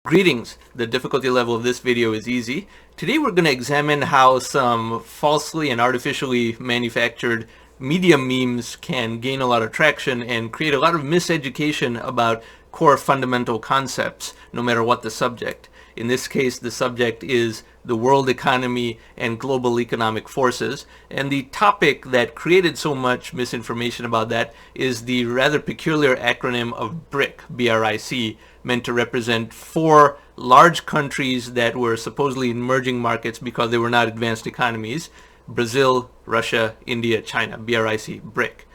Greetings. The difficulty level of this video is easy. Today we're going to examine how some falsely and artificially manufactured media memes can gain a lot of traction and create a lot of miseducation about core fundamental concepts, no matter what the subject. In this case, the subject is the world economy and global economic forces. And the topic that created so much misinformation about that is the rather peculiar acronym of BRIC, B-R-I-C, meant to represent four large countries that were supposedly emerging markets because they were not advanced economies: Brazil, Russia, India, China, BRIC, BRIC.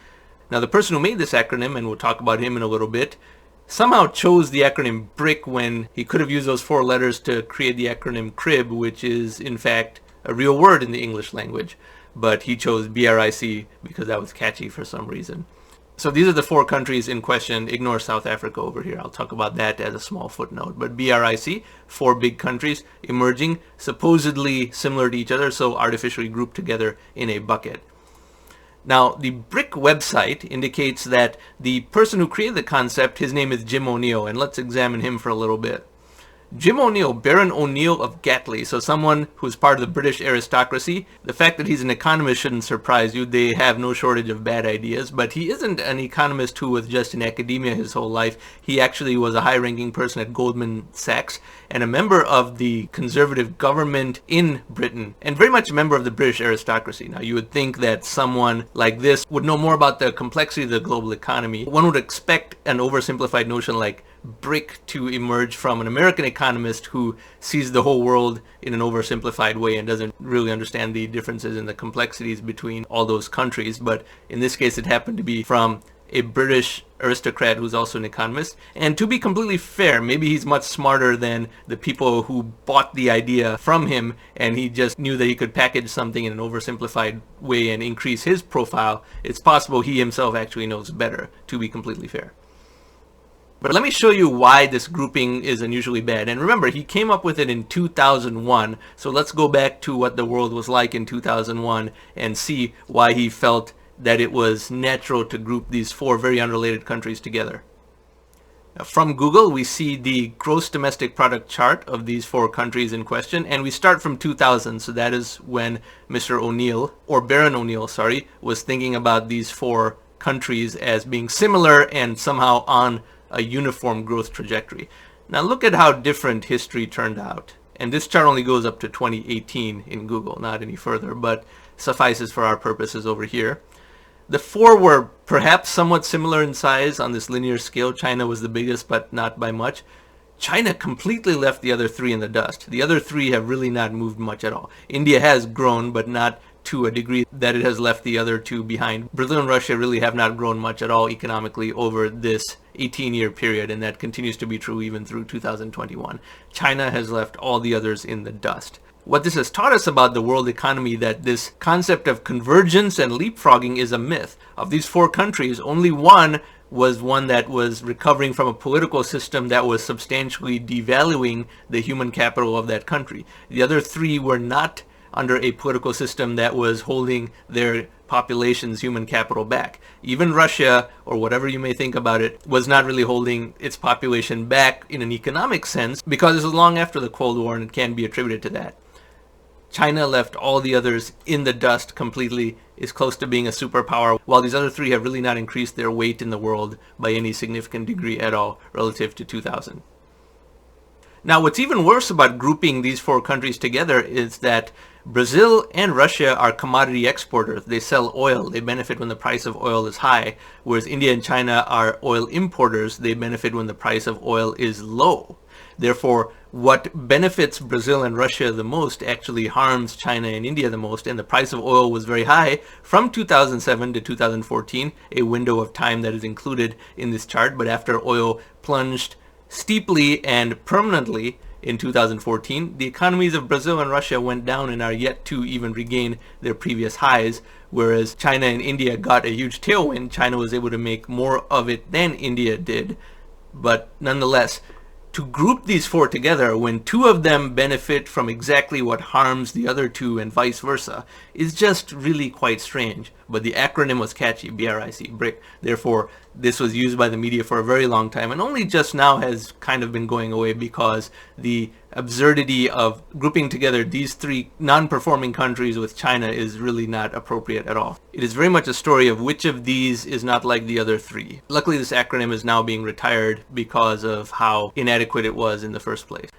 Now the person who made this acronym, and we'll talk about him in a little bit, somehow chose the acronym BRIC when he could have used those four letters to create the acronym CRIB, which is in fact a real word in the English language. But he chose BRIC because that was catchy for some reason. So these are the four countries in question. Ignore South Africa over here. I'll talk about that as a small footnote. But BRIC, four big countries emerging, supposedly similar to each other, so artificially grouped together in a bucket. Now, the BRIC website indicates that the person who created the concept, his name is Jim O'Neill, and let's examine him for a little bit. Jim O'Neill, Baron O'Neill of Gatley, so someone who's part of the British aristocracy. The fact that he's an economist shouldn't surprise you. They have no shortage of bad ideas, but he isn't an economist who was just in academia his whole life. He actually was a high-ranking person at Goldman Sachs and a member of the conservative government in Britain, and very much a member of the British aristocracy. Now, you would think that someone like this would know more about the complexity of the global economy. One would expect an oversimplified notion like BRIC to emerge from an American economist who sees the whole world in an oversimplified way and doesn't really understand the differences and the complexities between all those countries. But in this case, it happened to be from a British aristocrat who's also an economist. And to be completely fair, maybe he's much smarter than the people who bought the idea from him, and he just knew that he could package something in an oversimplified way and increase his profile. It's possible he himself actually knows better, to be completely fair. But let me show you why this grouping is unusually bad. And remember, he came up with it in 2001. So let's go back to what the world was like in 2001 and see why he felt that it was natural to group these four very unrelated countries together. Now, from Google, we see the gross domestic product chart of these four countries in question. And we start from 2000. So that is when Mr. O'Neill, or Baron O'Neill, sorry, was thinking about these four countries as being similar and somehow on a uniform growth trajectory. Now look at how different history turned out. And this chart only goes up to 2018 in Google, not any further, but suffices for our purposes over here. The four were perhaps somewhat similar in size on this linear scale. China was the biggest, but not by much. China completely left the other three in the dust. The other three have really not moved much at all. India has grown, but not to a degree that it has left the other two behind. Brazil and Russia really have not grown much at all economically over this 18-year period, and that continues to be true even through 2021. China has left all the others in the dust. What this has taught us about the world economy, that this concept of convergence and leapfrogging is a myth. Of these four countries, only one was one that was recovering from a political system that was substantially devaluing the human capital of that country. The other three were not under a political system that was holding their population's human capital back. Even Russia, or whatever you may think about it, was not really holding its population back in an economic sense because this was long after the Cold War and it can be attributed to that. China left all the others in the dust completely, is close to being a superpower, while these other three have really not increased their weight in the world by any significant degree at all relative to 2000. Now, what's even worse about grouping these four countries together is that Brazil and Russia are commodity exporters. They sell oil. They benefit when the price of oil is high, whereas India and China are oil importers. They benefit when the price of oil is low. Therefore, what benefits Brazil and Russia the most actually harms China and India the most, and the price of oil was very high from 2007 to 2014, a window of time that is included in this chart. But after oil plunged steeply and permanently in 2014, the economies of Brazil and Russia went down and are yet to even regain their previous highs, whereas China and India got a huge tailwind. China was able to make more of it than India did, but nonetheless, to group these four together when two of them benefit from exactly what harms the other two and vice versa is just really quite strange. But the acronym was catchy, BRIC, BRIC. Therefore, This was used by the media for a very long time, and only just now has kind of been going away because the absurdity of grouping together these three non-performing countries with China is really not appropriate at all. It is very much a story of which of these is not like the other three. Luckily, this acronym is now being retired because of how inadequate it was in the first place.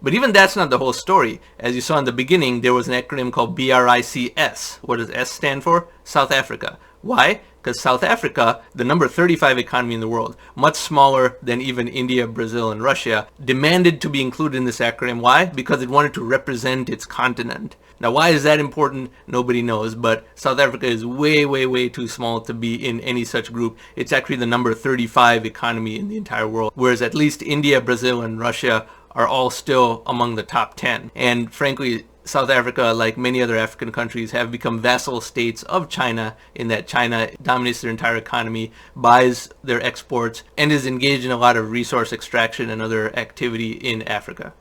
But even that's not the whole story. As you saw in the beginning, there was an acronym called BRICS. What does S stand for? South Africa. Why? Because South Africa, the number 35 economy in the world, much smaller than even India, Brazil, and Russia, demanded to be included in this acronym. Why? Because it wanted to represent its continent. Now, why is that important? Nobody knows, but South Africa is way, way, way too small to be in any such group. It's actually the number 35 economy in the entire world, whereas at least India, Brazil, and Russia are all still among the top 10. And frankly, South Africa, like many other African countries, have become vassal states of China in that China dominates their entire economy, buys their exports, and is engaged in a lot of resource extraction and other activity in Africa.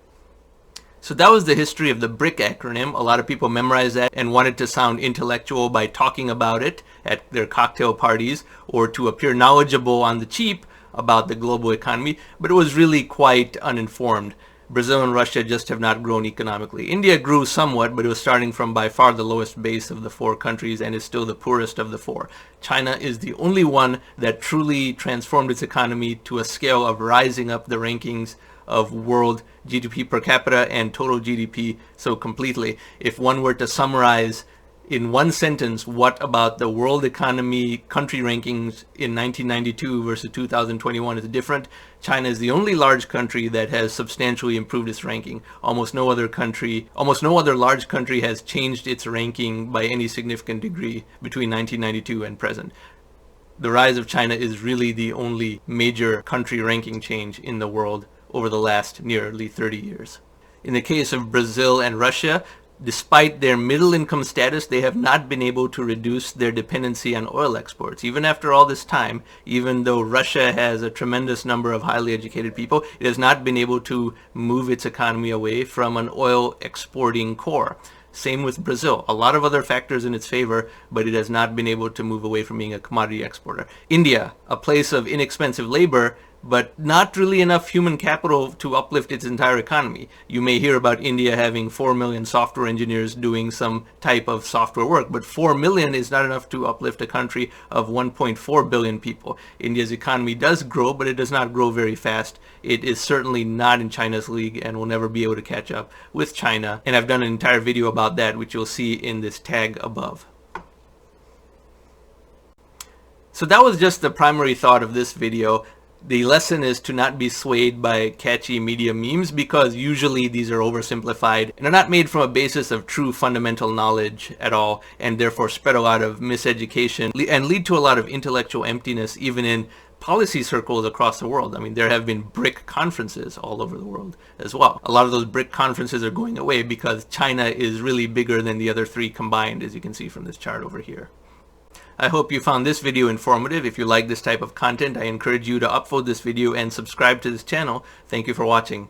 So that was the history of the BRIC acronym. A lot of people memorized that and wanted to sound intellectual by talking about it at their cocktail parties or to appear knowledgeable on the cheap about the global economy, but it was really quite uninformed. Brazil and Russia just have not grown economically. India grew somewhat, but it was starting from by far the lowest base of the four countries and is still the poorest of the four. China is the only one that truly transformed its economy to a scale of rising up the rankings of world GDP per capita and total GDP so completely. If one were to summarize in one sentence what about the world economy country rankings in 1992 versus 2021 is different, China is the only large country that has substantially improved its ranking. Almost no other large country has changed its ranking by any significant degree between 1992 and present. The rise of China is really the only major country ranking change in the world over the last nearly 30 years. In the case of Brazil and Russia, despite their middle income status, they have not been able to reduce their dependency on oil exports. Even after all this time, even though Russia has a tremendous number of highly educated people, it has not been able to move its economy away from an oil exporting core. Same with Brazil. A lot of other factors in its favor, but it has not been able to move away from being a commodity exporter. India, a place of inexpensive labor, but not really enough human capital to uplift its entire economy. You may hear about India having 4 million software engineers doing some type of software work, but 4 million is not enough to uplift a country of 1.4 billion people. India's economy does grow, but it does not grow very fast. It is certainly not in China's league and will never be able to catch up with China. And I've done an entire video about that, which you'll see in this tag above. So that was just the primary thought of this video. The lesson is to not be swayed by catchy media memes because usually these are oversimplified and are not made from a basis of true fundamental knowledge at all, and therefore spread a lot of miseducation and lead to a lot of intellectual emptiness even in policy circles across the world. I mean, there have been BRIC conferences all over the world as well. A lot of those BRIC conferences are going away because China is really bigger than the other three combined, as you can see from this chart over here. I hope you found this video informative. If you like this type of content, I encourage you to upvote this video and subscribe to this channel. Thank you for watching.